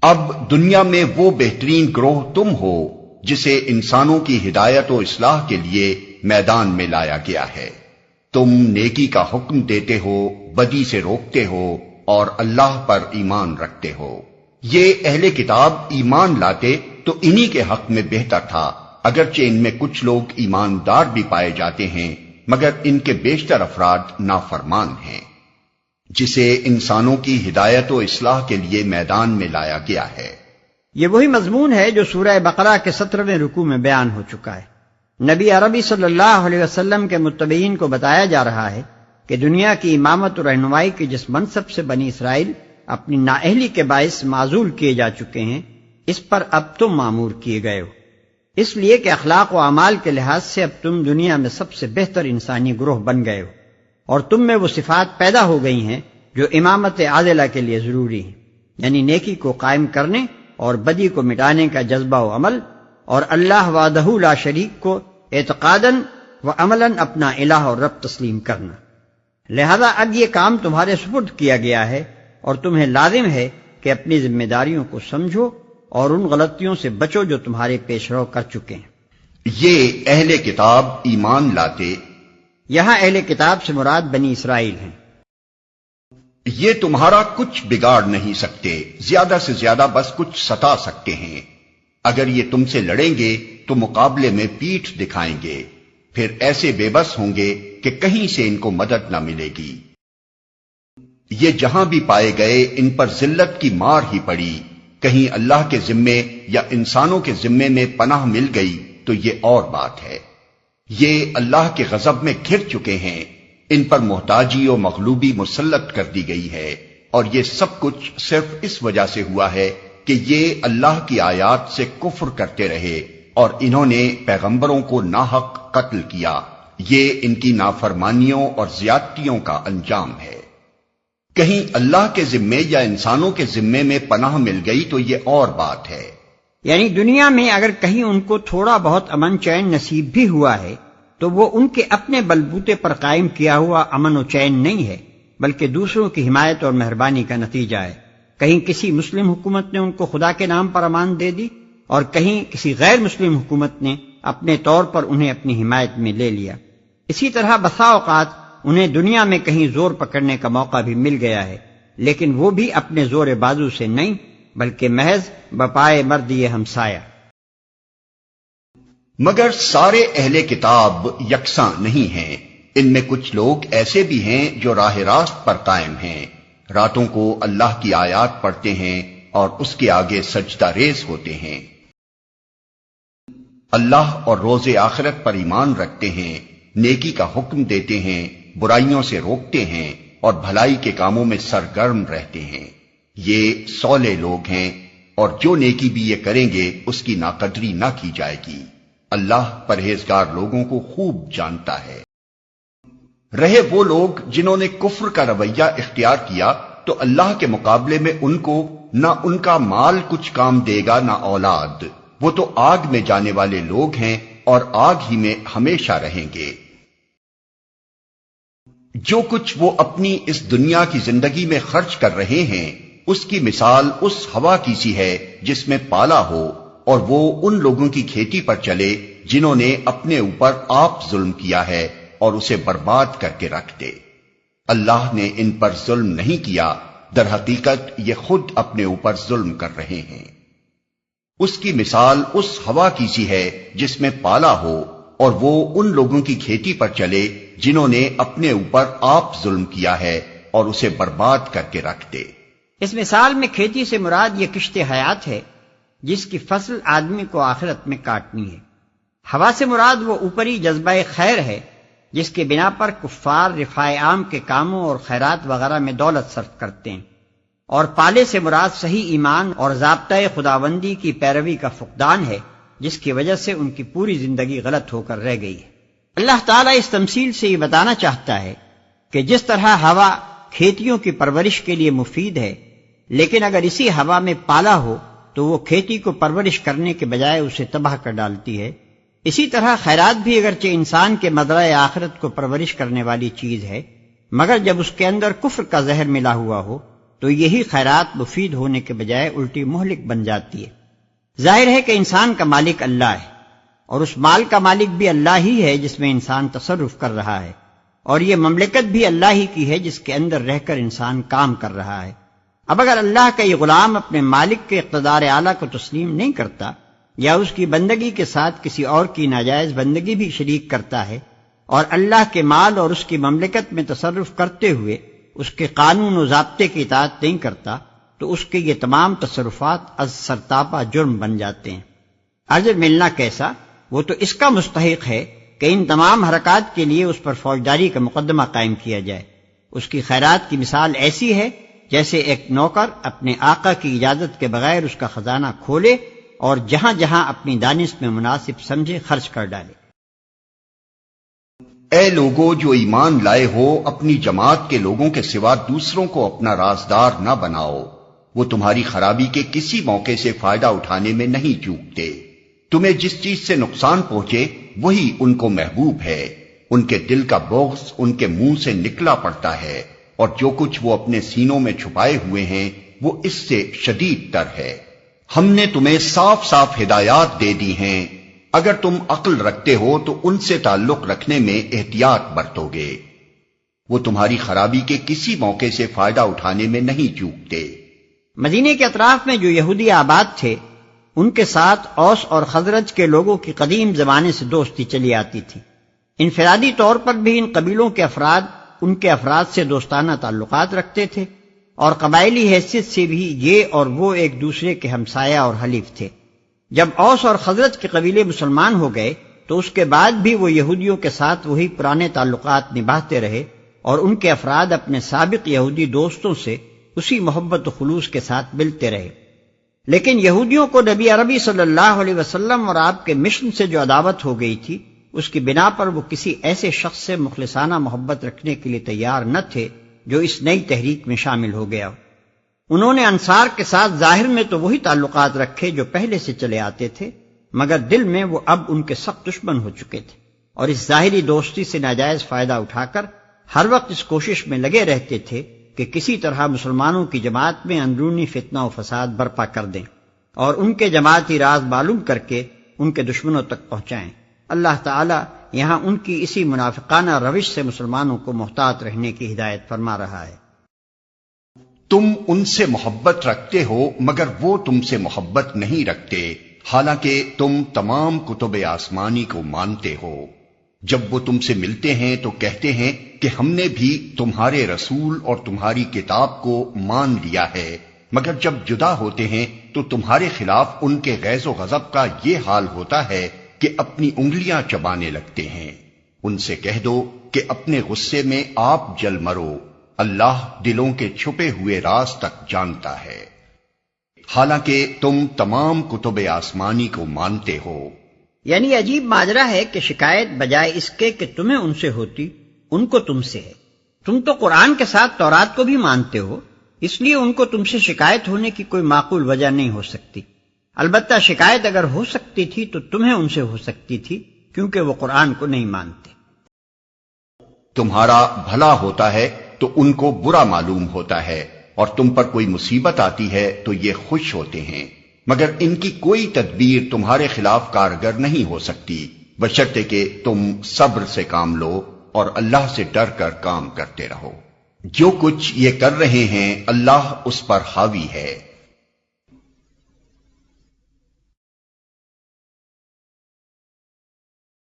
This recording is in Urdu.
اب دنیا میں وہ بہترین گروہ تم ہو جسے انسانوں کی ہدایت و اصلاح کے لیے میدان میں لایا گیا ہے۔ تم نیکی کا حکم دیتے ہو، بدی سے روکتے ہو اور اللہ پر ایمان رکھتے ہو۔ یہ اہل کتاب ایمان لاتے تو انہی کے حق میں بہتر تھا، اگرچہ ان میں کچھ لوگ ایماندار بھی پائے جاتے ہیں، مگر ان کے بیشتر افراد نافرمان ہیں۔ جسے انسانوں کی ہدایت و اصلاح کے لیے میدان میں لایا گیا ہے۔ یہ وہی مضمون ہے جو سورہ بقرہ کے 17ویں رکوع میں بیان ہو چکا ہے۔ نبی عربی صلی اللہ علیہ وسلم کے متبعین کو بتایا جا رہا ہے کہ دنیا کی امامت و رہنمائی کے جس منصب سے بنی اسرائیل اپنی نااہلی کے باعث معزول کیے جا چکے ہیں، اس پر اب تم معمور کیے گئے ہو، اس لیے کہ اخلاق و اعمال کے لحاظ سے اب تم دنیا میں سب سے بہتر انسانی گروہ بن گئے ہو، اور تم میں وہ صفات پیدا ہو گئی ہیں جو امامت عادلہ کے لیے ضروری ہیں، یعنی نیکی کو قائم کرنے اور بدی کو مٹانے کا جذبہ و عمل، اور اللہ وحدہ لا شریک کو اعتقاداً و عملاً اپنا الہ اور رب تسلیم کرنا۔ لہذا اب یہ کام تمہارے سپرد کیا گیا ہے، اور تمہیں لازم ہے کہ اپنی ذمہ داریوں کو سمجھو اور ان غلطیوں سے بچو جو تمہارے پیش رو کر چکے ہیں۔ یہ اہل کتاب ایمان لاتے، یہاں اہل کتاب سے مراد بنی اسرائیل ہیں۔ یہ تمہارا کچھ بگاڑ نہیں سکتے، زیادہ سے زیادہ بس کچھ ستا سکتے ہیں۔ اگر یہ تم سے لڑیں گے تو مقابلے میں پیٹھ دکھائیں گے، پھر ایسے بے بس ہوں گے کہ کہیں سے ان کو مدد نہ ملے گی۔ یہ جہاں بھی پائے گئے ان پر ذلت کی مار ہی پڑی، کہیں اللہ کے ذمے یا انسانوں کے ذمے میں پناہ مل گئی تو یہ اور بات ہے۔ یہ اللہ کے غضب میں گھر چکے ہیں، ان پر محتاجی و مغلوبی مسلط کر دی گئی ہے، اور یہ سب کچھ صرف اس وجہ سے ہوا ہے کہ یہ اللہ کی آیات سے کفر کرتے رہے اور انہوں نے پیغمبروں کو ناحق قتل کیا۔ یہ ان کی نافرمانیوں اور زیادتیوں کا انجام ہے۔ کہیں اللہ کے ذمے یا انسانوں کے ذمے میں پناہ مل گئی تو یہ اور بات ہے۔ یعنی دنیا میں اگر کہیں ان کو تھوڑا بہت امن چین نصیب بھی ہوا ہے تو وہ ان کے اپنے بلبوتے پر قائم کیا ہوا امن و چین نہیں ہے، بلکہ دوسروں کی حمایت اور مہربانی کا نتیجہ ہے۔ کہیں کسی مسلم حکومت نے ان کو خدا کے نام پر امان دے دی، اور کہیں کسی غیر مسلم حکومت نے اپنے طور پر انہیں اپنی حمایت میں لے لیا۔ اسی طرح بسا اوقات انہیں دنیا میں کہیں زور پکڑنے کا موقع بھی مل گیا ہے، لیکن وہ بھی اپنے زور بازو سے نہیں، بلکہ محض بپائے مرد یہ ہمسایہ۔ مگر سارے اہل کتاب یکساں نہیں ہیں، ان میں کچھ لوگ ایسے بھی ہیں جو راہ راست پر قائم ہیں، راتوں کو اللہ کی آیات پڑھتے ہیں اور اس کے آگے سجدہ ریز ہوتے ہیں، اللہ اور روز آخرت پر ایمان رکھتے ہیں، نیکی کا حکم دیتے ہیں، برائیوں سے روکتے ہیں اور بھلائی کے کاموں میں سرگرم رہتے ہیں۔ یہ صالح لوگ ہیں، اور جو نیکی بھی یہ کریں گے اس کی ناقدری نہ کی جائے گی۔ اللہ پرہیزگار لوگوں کو خوب جانتا ہے۔ رہے وہ لوگ جنہوں نے کفر کا رویہ اختیار کیا تو اللہ کے مقابلے میں ان کو نہ ان کا مال کچھ کام دے گا نہ اولاد، وہ تو آگ میں جانے والے لوگ ہیں اور آگ ہی میں ہمیشہ رہیں گے۔ جو کچھ وہ اپنی اس دنیا کی زندگی میں خرچ کر رہے ہیں اس کی مثال اس ہوا کی سی ہے جس میں پالا ہو، اور وہ ان لوگوں کی کھیتی پر چلے جنہوں نے اپنے اوپر آپ ظلم کیا ہے اور اسے برباد کر کے رکھ دے۔ اللہ نے ان پر ظلم نہیں کیا، در حقیقت یہ خود اپنے اوپر ظلم کر رہے ہیں۔ اس کی مثال اس ہوا کی سی ہے جس میں پالا ہو، اور وہ ان لوگوں کی کھیتی پر چلے جنہوں نے اپنے اوپر آپ ظلم کیا ہے اور اسے برباد کر کے رکھ دے۔ اس مثال میں کھیتی سے مراد یہ کشت حیات ہے جس کی فصل آدمی کو آخرت میں کاٹنی ہے۔ ہوا سے مراد وہ اوپری جذبہ خیر ہے جس کے بنا پر کفار رفاع عام کے کاموں اور خیرات وغیرہ میں دولت صرف کرتے ہیں، اور پالے سے مراد صحیح ایمان اور ضابطۂ خداوندی کی پیروی کا فقدان ہے جس کی وجہ سے ان کی پوری زندگی غلط ہو کر رہ گئی ہے۔ اللہ تعالیٰ اس تمثیل سے یہ بتانا چاہتا ہے کہ جس طرح ہوا کھیتیوں کی پرورش کے لیے مفید ہے، لیکن اگر اسی ہوا میں پالا ہو تو وہ کھیتی کو پرورش کرنے کے بجائے اسے تباہ کر ڈالتی ہے، اسی طرح خیرات بھی اگرچہ انسان کے مزرعہ آخرت کو پرورش کرنے والی چیز ہے، مگر جب اس کے اندر کفر کا زہر ملا ہوا ہو تو یہی خیرات مفید ہونے کے بجائے الٹی مہلک بن جاتی ہے۔ ظاہر ہے کہ انسان کا مالک اللہ ہے، اور اس مال کا مالک بھی اللہ ہی ہے جس میں انسان تصرف کر رہا ہے، اور یہ مملکت بھی اللہ ہی کی ہے جس کے اندر رہ کر انسان کام کر رہا ہے۔ اب اگر اللہ کا یہ غلام اپنے مالک کے اقتدار اعلیٰ کو تسلیم نہیں کرتا، یا اس کی بندگی کے ساتھ کسی اور کی ناجائز بندگی بھی شریک کرتا ہے، اور اللہ کے مال اور اس کی مملکت میں تصرف کرتے ہوئے اس کے قانون و ضابطے کی اطاعت نہیں کرتا، تو اس کے یہ تمام تصرفات از سرتاپا جرم بن جاتے ہیں۔ اجر ملنا کیسا؟ وہ تو اس کا مستحق ہے کہ ان تمام حرکات کے لیے اس پر فوجداری کا مقدمہ قائم کیا جائے۔ اس کی خیرات کی مثال ایسی ہے جیسے ایک نوکر اپنے آقا کی اجازت کے بغیر اس کا خزانہ کھولے اور جہاں جہاں اپنی دانش میں مناسب سمجھے خرچ کر ڈالے۔ اے لوگو جو ایمان لائے ہو، اپنی جماعت کے لوگوں کے سوا دوسروں کو اپنا رازدار نہ بناؤ، وہ تمہاری خرابی کے کسی موقع سے فائدہ اٹھانے میں نہیں چوکتے۔ تمہیں جس چیز سے نقصان پہنچے وہی ان کو محبوب ہے، ان کے دل کا بغض ان کے منہ سے نکلا پڑتا ہے، اور جو کچھ وہ اپنے سینوں میں چھپائے ہوئے ہیں وہ اس سے شدید تر ہے۔ ہم نے تمہیں صاف صاف ہدایات دے دی ہیں، اگر تم عقل رکھتے ہو تو ان سے تعلق رکھنے میں احتیاط برتو گے، وہ تمہاری خرابی کے کسی موقع سے فائدہ اٹھانے میں نہیں چوکتے۔ مدینے کے اطراف میں جو یہودی آباد تھے، ان کے ساتھ اوس اور خزرج کے لوگوں کی قدیم زمانے سے دوستی چلی آتی تھی۔ انفرادی طور پر بھی ان قبیلوں کے افراد ان کے افراد سے دوستانہ تعلقات رکھتے تھے، اور قبائلی حیثیت سے بھی یہ اور وہ ایک دوسرے کے ہمسایہ اور حلیف تھے۔ جب اوس اور خزرج کے قبیلے مسلمان ہو گئے تو اس کے بعد بھی وہ یہودیوں کے ساتھ وہی پرانے تعلقات نبھاتے رہے، اور ان کے افراد اپنے سابق یہودی دوستوں سے اسی محبت و خلوص کے ساتھ ملتے رہے۔ لیکن یہودیوں کو نبی عربی صلی اللہ علیہ وسلم اور آپ کے مشن سے جو عداوت ہو گئی تھی، اس کی بنا پر وہ کسی ایسے شخص سے مخلصانہ محبت رکھنے کے لیے تیار نہ تھے جو اس نئی تحریک میں شامل ہو گیا ہو۔ انہوں نے انصار کے ساتھ ظاہر میں تو وہی تعلقات رکھے جو پہلے سے چلے آتے تھے، مگر دل میں وہ اب ان کے سخت دشمن ہو چکے تھے، اور اس ظاہری دوستی سے ناجائز فائدہ اٹھا کر ہر وقت اس کوشش میں لگے رہتے تھے کہ کسی طرح مسلمانوں کی جماعت میں اندرونی فتنہ و فساد برپا کر دیں اور ان کے جماعتی راز معلوم کر کے ان کے دشمنوں تک پہنچائیں۔ اللہ تعالیٰ یہاں ان کی اسی منافقانہ روش سے مسلمانوں کو محتاط رہنے کی ہدایت فرما رہا ہے۔ تم ان سے محبت رکھتے ہو مگر وہ تم سے محبت نہیں رکھتے، حالانکہ تم تمام کتب آسمانی کو مانتے ہو۔ جب وہ تم سے ملتے ہیں تو کہتے ہیں کہ ہم نے بھی تمہارے رسول اور تمہاری کتاب کو مان لیا ہے، مگر جب جدا ہوتے ہیں تو تمہارے خلاف ان کے غیظ و غضب کا یہ حال ہوتا ہے کہ اپنی انگلیاں چبانے لگتے ہیں۔ ان سے کہہ دو کہ اپنے غصے میں آپ جل مرو، اللہ دلوں کے چھپے ہوئے راز تک جانتا ہے، حالانکہ تم تمام کتب آسمانی کو مانتے ہو۔ یعنی عجیب ماجرا ہے کہ شکایت بجائے اس کے کہ تمہیں ان سے ہوتی، ان کو تم سے ہے۔ تم تو قرآن کے ساتھ تورات کو بھی مانتے ہو، اس لیے ان کو تم سے شکایت ہونے کی کوئی معقول وجہ نہیں ہو سکتی۔ البتہ شکایت اگر ہو سکتی تھی تو تمہیں ان سے ہو سکتی تھی، کیونکہ وہ قرآن کو نہیں مانتے۔ تمہارا بھلا ہوتا ہے تو ان کو برا معلوم ہوتا ہے، اور تم پر کوئی مصیبت آتی ہے تو یہ خوش ہوتے ہیں، مگر ان کی کوئی تدبیر تمہارے خلاف کارگر نہیں ہو سکتی، بشرطے کہ تم صبر سے کام لو اور اللہ سے ڈر کر کام کرتے رہو۔ جو کچھ یہ کر رہے ہیں اللہ اس پر حاوی ہے۔